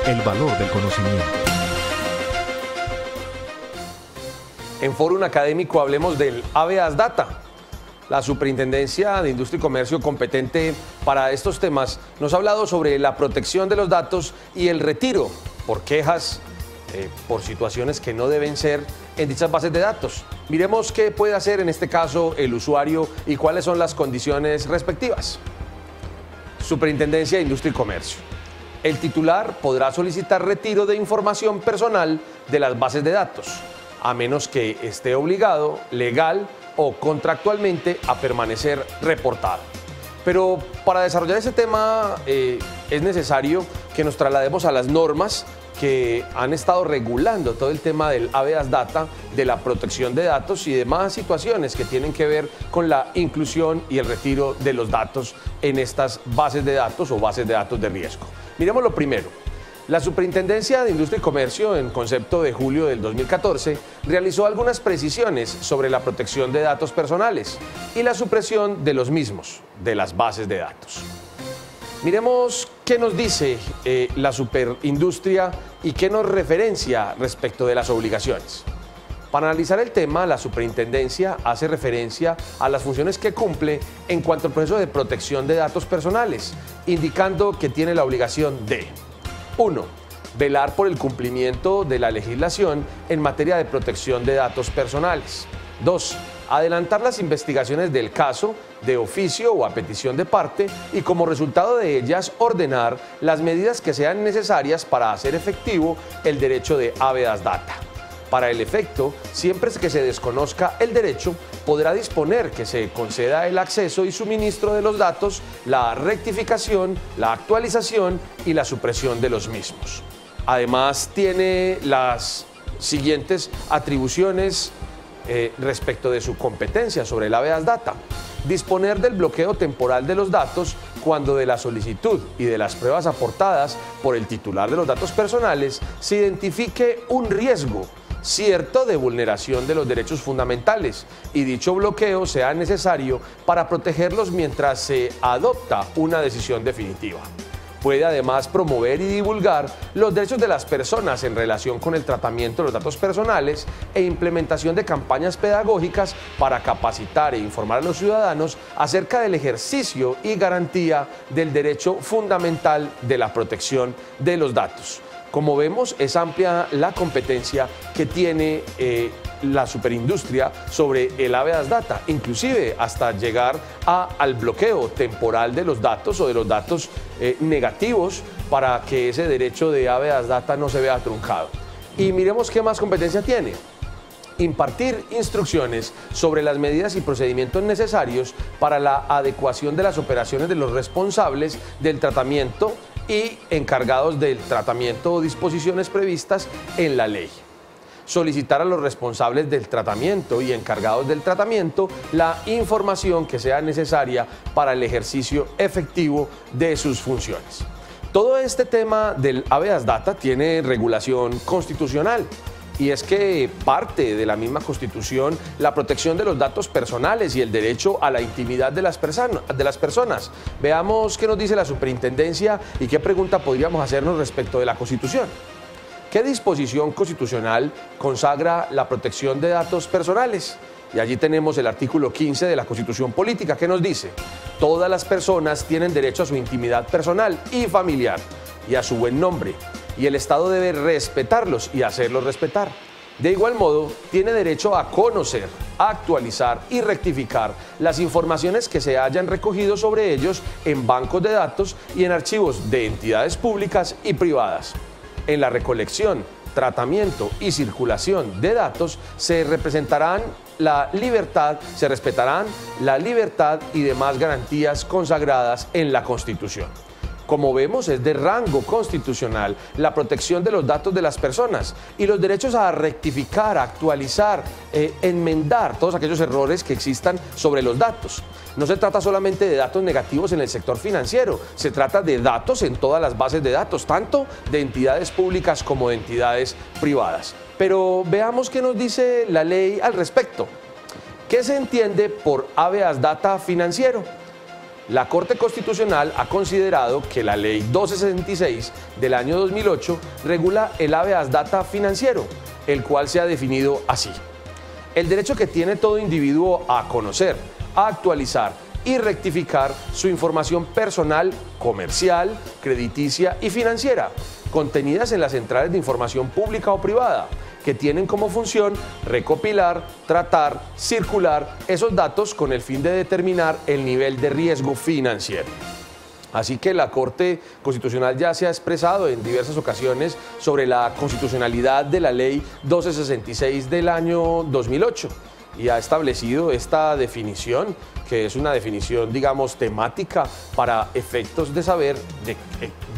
el valor del conocimiento. En Fórum Académico hablemos del Habeas Data. La Superintendencia de Industria y Comercio, competente para estos temas, nos ha hablado sobre la protección de los datos y el retiro por quejas, por situaciones que no deben ser en dichas bases de datos. Miremos qué puede hacer en este caso el usuario y cuáles son las condiciones respectivas. Superintendencia de Industria y Comercio. El titular podrá solicitar retiro de información personal de las bases de datos, a menos que esté obligado, legal o contractualmente a permanecer reportado. Pero para desarrollar ese tema es necesario que nos traslademos a las normas que han estado regulando todo el tema del Habeas Data, de la protección de datos y demás situaciones que tienen que ver con la inclusión y el retiro de los datos en estas bases de datos o bases de datos de riesgo. Miremos lo primero. La Superintendencia de Industria y Comercio, en concepto de julio del 2014, realizó algunas precisiones sobre la protección de datos personales y la supresión de los mismos, de las bases de datos. Miremos qué nos dice la superindustria y qué nos referencia respecto de las obligaciones. Para analizar el tema, la superintendencia hace referencia a las funciones que cumple en cuanto al proceso de protección de datos personales, indicando que tiene la obligación de 1. Velar por el cumplimiento de la legislación en materia de protección de datos personales. 2. Adelantar las investigaciones del caso de oficio o a petición de parte y como resultado de ellas ordenar las medidas que sean necesarias para hacer efectivo el derecho de Habeas Data. Para el efecto, siempre que se desconozca el derecho, podrá disponer que se conceda el acceso y suministro de los datos, la rectificación, la actualización y la supresión de los mismos. Además, tiene las siguientes atribuciones respecto de su competencia sobre el Habeas Data. Disponer del bloqueo temporal de los datos cuando de la solicitud y de las pruebas aportadas por el titular de los datos personales se identifique un riesgo cierto de vulneración de los derechos fundamentales y dicho bloqueo sea necesario para protegerlos mientras se adopta una decisión definitiva. Puede además promover y divulgar los derechos de las personas en relación con el tratamiento de los datos personales e implementación de campañas pedagógicas para capacitar e informar a los ciudadanos acerca del ejercicio y garantía del derecho fundamental de la protección de los datos. Como vemos, es amplia la competencia que tiene la superindustria sobre el Habeas Data, inclusive hasta llegar al bloqueo temporal de los datos o de los datos negativos para que ese derecho de Habeas Data no se vea truncado. Y miremos qué más competencia tiene. Impartir instrucciones sobre las medidas y procedimientos necesarios para la adecuación de las operaciones de los responsables del tratamiento y encargados del tratamiento o disposiciones previstas en la ley. Solicitar a los responsables del tratamiento y encargados del tratamiento la información que sea necesaria para el ejercicio efectivo de sus funciones. Todo este tema del Habeas Data tiene regulación constitucional. Y es que parte de la misma Constitución la protección de los datos personales y el derecho a la intimidad de las personas. Veamos qué nos dice la superintendencia y qué pregunta podríamos hacernos respecto de la Constitución. ¿Qué disposición constitucional consagra la protección de datos personales? Y allí tenemos el artículo 15 de la Constitución Política que nos dice: todas las personas tienen derecho a su intimidad personal y familiar y a su buen nombre, y el Estado debe respetarlos y hacerlos respetar. De igual modo, tiene derecho a conocer, a actualizar y rectificar las informaciones que se hayan recogido sobre ellos en bancos de datos y en archivos de entidades públicas y privadas. En la recolección, tratamiento y circulación de datos se respetarán la libertad y demás garantías consagradas en la Constitución. Como vemos, es de rango constitucional la protección de los datos de las personas y los derechos a rectificar, actualizar, enmendar todos aquellos errores que existan sobre los datos. No se trata solamente de datos negativos en el sector financiero, se trata de datos en todas las bases de datos, tanto de entidades públicas como de entidades privadas. Pero veamos qué nos dice la ley al respecto. ¿Qué se entiende por Habeas Data financiero? La Corte Constitucional ha considerado que la Ley 1266 del año 2008 regula el habeas data financiero, el cual se ha definido así: el derecho que tiene todo individuo a conocer, a actualizar y rectificar su información personal, comercial, crediticia y financiera, contenidas en las centrales de información pública o privada, que tienen como función recopilar, tratar, circular esos datos con el fin de determinar el nivel de riesgo financiero. Así que la Corte Constitucional ya se ha expresado en diversas ocasiones sobre la constitucionalidad de la Ley 1266 del año 2008 y ha establecido esta definición, que es una definición, digamos, temática para efectos de saber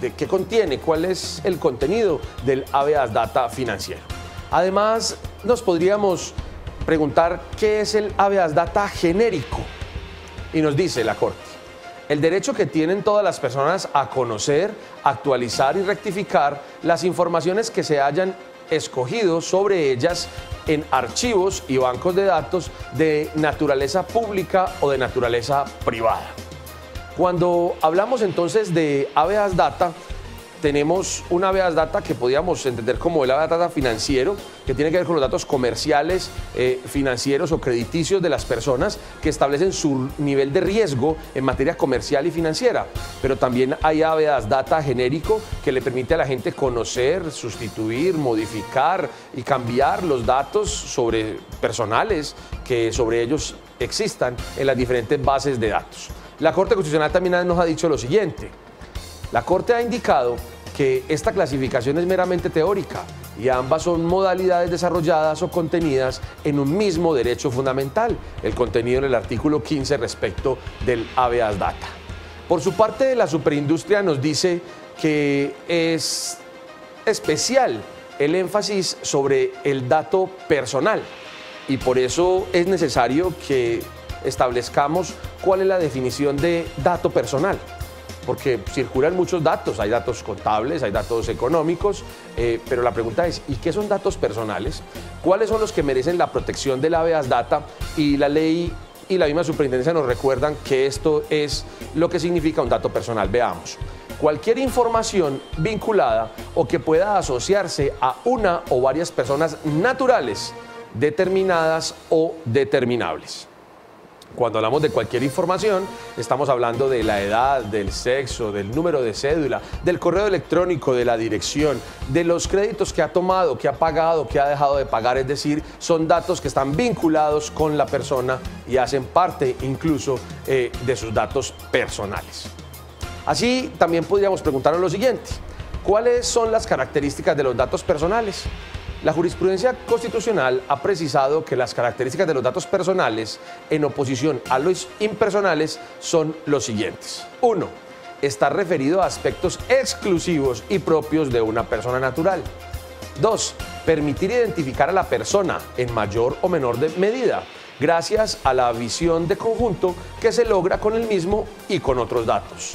de qué contiene, cuál es el contenido del habeas data financiero. Además, nos podríamos preguntar qué es el habeas data genérico. Y nos dice la Corte: el derecho que tienen todas las personas a conocer, actualizar y rectificar las informaciones que se hayan escogido sobre ellas en archivos y bancos de datos de naturaleza pública o de naturaleza privada. Cuando hablamos entonces de habeas data, tenemos un habeas data que podríamos entender como el habeas data financiero, que tiene que ver con los datos comerciales, financieros o crediticios de las personas, que establecen su nivel de riesgo en materia comercial y financiera. Pero también hay habeas data genérico, que le permite a la gente conocer, sustituir, modificar y cambiar los datos sobre personales que sobre ellos existan en las diferentes bases de datos. La Corte Constitucional también nos ha dicho lo siguiente: la Corte ha indicado que esta clasificación es meramente teórica y ambas son modalidades desarrolladas o contenidas en un mismo derecho fundamental, el contenido en el artículo 15 respecto del habeas data. Por su parte, la superindustria nos dice que es especial el énfasis sobre el dato personal y por eso es necesario que establezcamos cuál es la definición de dato personal, porque circulan muchos datos, hay datos contables, hay datos económicos, pero la pregunta es: ¿y qué son datos personales? ¿Cuáles son los que merecen la protección del habeas data? Y la ley y la misma superintendencia nos recuerdan que esto es lo que significa un dato personal. Veamos: cualquier información vinculada o que pueda asociarse a una o varias personas naturales, determinadas o determinables. Cuando hablamos de cualquier información, estamos hablando de la edad, del sexo, del número de cédula, del correo electrónico, de la dirección, de los créditos que ha tomado, que ha pagado, que ha dejado de pagar. Es decir, son datos que están vinculados con la persona y hacen parte incluso de sus datos personales. Así también podríamos preguntarnos lo siguiente: ¿cuáles son las características de los datos personales? La jurisprudencia constitucional ha precisado que las características de los datos personales en oposición a los impersonales son los siguientes. 1. Está referido a aspectos exclusivos y propios de una persona natural. 2. Permitir identificar a la persona en mayor o menor medida, gracias a la visión de conjunto que se logra con el mismo y con otros datos.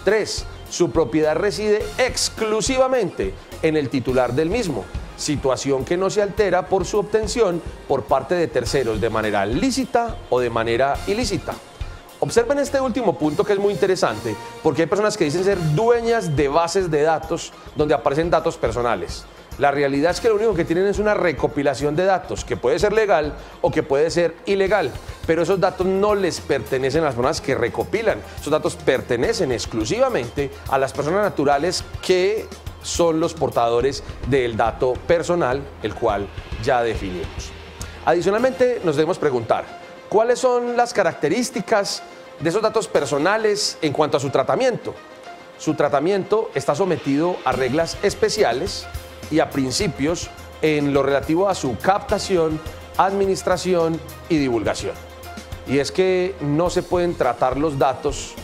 3. Su propiedad reside exclusivamente en el titular del mismo, situación que no se altera por su obtención por parte de terceros de manera lícita o de manera ilícita. Observen este último punto, que es muy interesante, porque hay personas que dicen ser dueñas de bases de datos donde aparecen datos personales. La realidad es que lo único que tienen es una recopilación de datos, que puede ser legal o que puede ser ilegal, pero esos datos no les pertenecen a las personas que recopilan. Esos datos pertenecen exclusivamente a las personas naturales que son los portadores del dato personal, el cual ya definimos. Adicionalmente, nos debemos preguntar: ¿cuáles son las características de esos datos personales en cuanto a su tratamiento? Su tratamiento está sometido a reglas especiales y a principios en lo relativo a su captación, administración y divulgación. Y es que no se pueden tratar los datos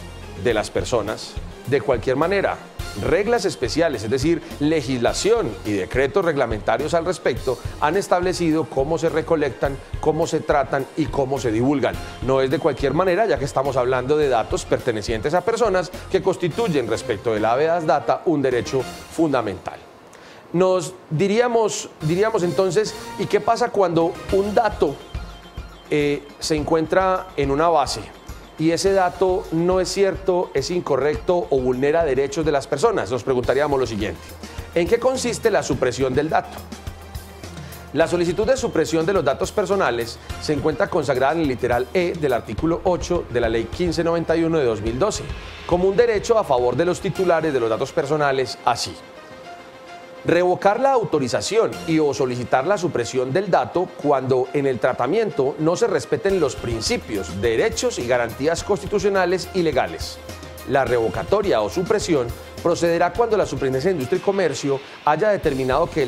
de las personas de cualquier manera. Reglas especiales, es decir, legislación y decretos reglamentarios al respecto, han establecido cómo se recolectan, cómo se tratan y cómo se divulgan. No es de cualquier manera, ya que estamos hablando de datos pertenecientes a personas que constituyen, respecto del habeas data, un derecho fundamental. Nos diríamos entonces: ¿y qué pasa cuando un dato se encuentra en una base y ese dato no es cierto, es incorrecto o vulnera derechos de las personas, nos preguntaríamos lo siguiente: ¿en qué consiste la supresión del dato? La solicitud de supresión de los datos personales se encuentra consagrada en el literal E del artículo 8 de la Ley 1591 de 2012, como un derecho a favor de los titulares de los datos personales, así: revocar la autorización y o solicitar la supresión del dato cuando en el tratamiento no se respeten los principios, derechos y garantías constitucionales y legales. La revocatoria o supresión procederá cuando la Superintendencia de Industria y Comercio haya determinado que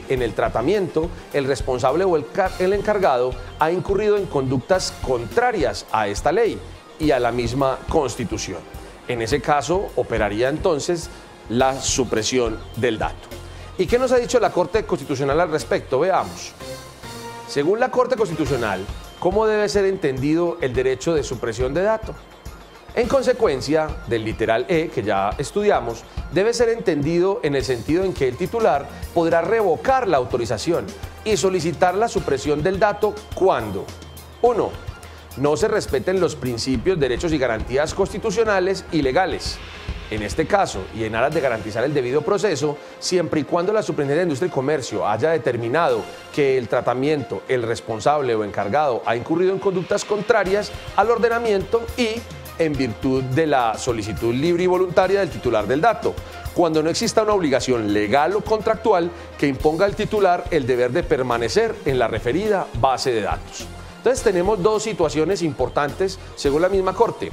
en el tratamiento el responsable o el encargado ha incurrido en conductas contrarias a esta ley y a la misma Constitución. En ese caso, operaría entonces la supresión del dato. ¿Y qué nos ha dicho la Corte Constitucional al respecto? Veamos. Según la Corte Constitucional, ¿cómo debe ser entendido el derecho de supresión de dato? En consecuencia del literal E, que ya estudiamos, debe ser entendido en el sentido en que el titular podrá revocar la autorización y solicitar la supresión del dato cuando: 1. No se respeten los principios, derechos y garantías constitucionales y legales. En este caso, y en aras de garantizar el debido proceso, siempre y cuando la Superintendencia de Industria y Comercio haya determinado que el tratamiento, el responsable o encargado ha incurrido en conductas contrarias al ordenamiento y en virtud de la solicitud libre y voluntaria del titular del dato, cuando no exista una obligación legal o contractual que imponga al titular el deber de permanecer en la referida base de datos. Entonces tenemos dos situaciones importantes según la misma Corte.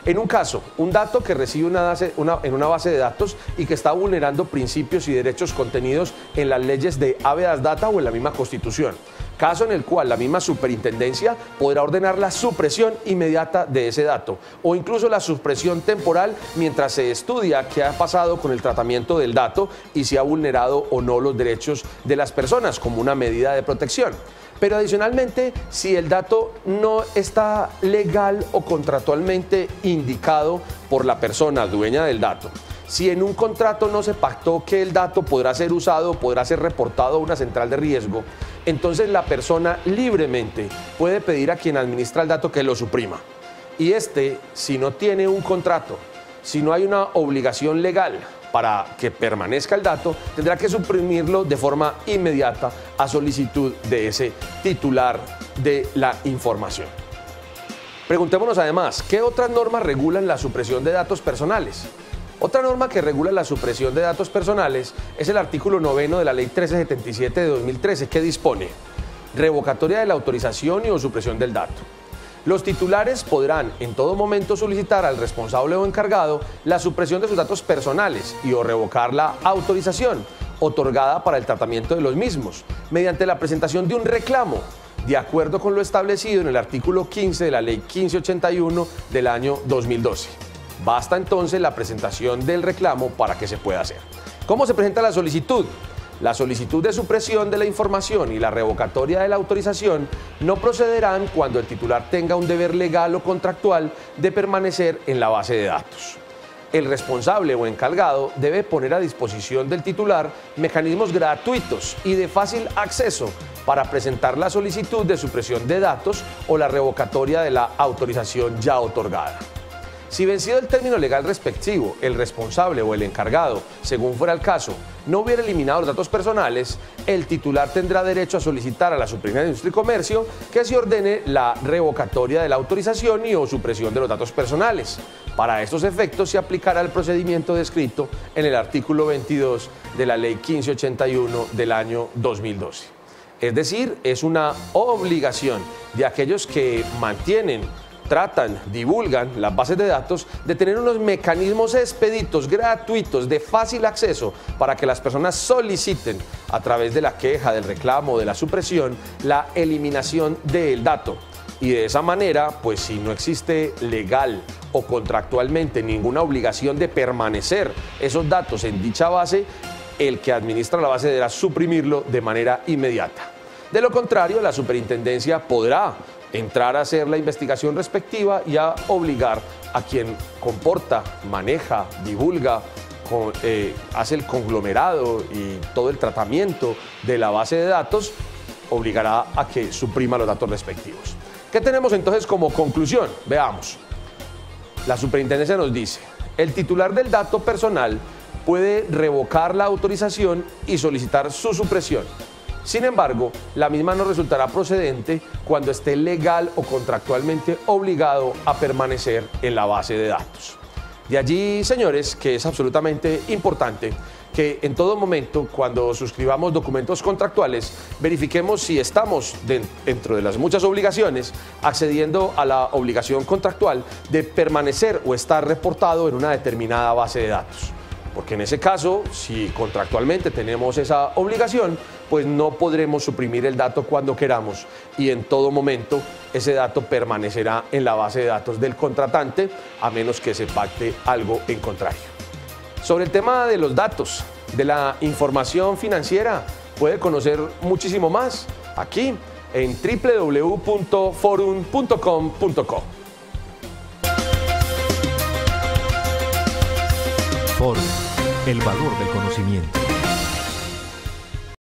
En un caso, un dato que recibe en una base de datos y que está vulnerando principios y derechos contenidos en las leyes de habeas data o en la misma Constitución. Caso en el cual la misma superintendencia podrá ordenar la supresión inmediata de ese dato o incluso la supresión temporal mientras se estudia qué ha pasado con el tratamiento del dato y si ha vulnerado o no los derechos de las personas como una medida de protección. Pero adicionalmente, si el dato no está legal o contractualmente indicado por la persona dueña del dato, si en un contrato no se pactó que el dato podrá ser usado, podrá ser reportado a una central de riesgo, entonces la persona libremente puede pedir a quien administra el dato que lo suprima. Y si no tiene un contrato, si no hay una obligación legal para que permanezca el dato, tendrá que suprimirlo de forma inmediata a solicitud de ese titular de la información. Preguntémonos además, ¿qué otras normas regulan la supresión de datos personales? Otra norma que regula la supresión de datos personales es el artículo 9 de la Ley 1377 de 2013, que dispone: revocatoria de la autorización y o supresión del dato. Los titulares podrán en todo momento solicitar al responsable o encargado la supresión de sus datos personales y o revocar la autorización otorgada para el tratamiento de los mismos mediante la presentación de un reclamo, de acuerdo con lo establecido en el artículo 15 de la Ley 1581 del año 2012. Basta entonces la presentación del reclamo para que se pueda hacer. ¿Cómo se presenta la solicitud? La solicitud de supresión de la información y la revocatoria de la autorización no procederán cuando el titular tenga un deber legal o contractual de permanecer en la base de datos. El responsable o encargado debe poner a disposición del titular mecanismos gratuitos y de fácil acceso para presentar la solicitud de supresión de datos o la revocatoria de la autorización ya otorgada. Si vencido el término legal respectivo, el responsable o el encargado, según fuera el caso, no hubiera eliminado los datos personales, el titular tendrá derecho a solicitar a la Superintendencia de Industria y Comercio que se ordene la revocatoria de la autorización y o supresión de los datos personales. Para estos efectos se aplicará el procedimiento descrito en el artículo 22 de la Ley 1581 del año 2012. Es decir, es una obligación de aquellos que mantienen, tratan, divulgan las bases de datos, de tener unos mecanismos expeditos, gratuitos, de fácil acceso, para que las personas soliciten a través de la queja, del reclamo, de la supresión, la eliminación del dato. Y de esa manera, pues si no existe legal o contractualmente ninguna obligación de permanecer esos datos en dicha base, el que administra la base deberá suprimirlo de manera inmediata. De lo contrario, la superintendencia podrá entrar a hacer la investigación respectiva y a obligar a quien comporta, maneja, divulga, hace el conglomerado y todo el tratamiento de la base de datos, obligará a que suprima los datos respectivos. ¿Qué tenemos entonces como conclusión? Veamos. La superintendencia nos dice, el titular del dato personal puede revocar la autorización y solicitar su supresión. Sin embargo, la misma no resultará procedente cuando esté legal o contractualmente obligado a permanecer en la base de datos. De allí, señores, que es absolutamente importante que en todo momento, cuando suscribamos documentos contractuales, verifiquemos si estamos dentro de las muchas obligaciones, accediendo a la obligación contractual de permanecer o estar reportado en una determinada base de datos. Porque en ese caso, si contractualmente tenemos esa obligación, pues no podremos suprimir el dato cuando queramos y en todo momento ese dato permanecerá en la base de datos del contratante, a menos que se pacte algo en contrario. Sobre el tema de los datos, de la información financiera, puede conocer muchísimo más aquí en www.forum.com.co. Forum, el valor del conocimiento.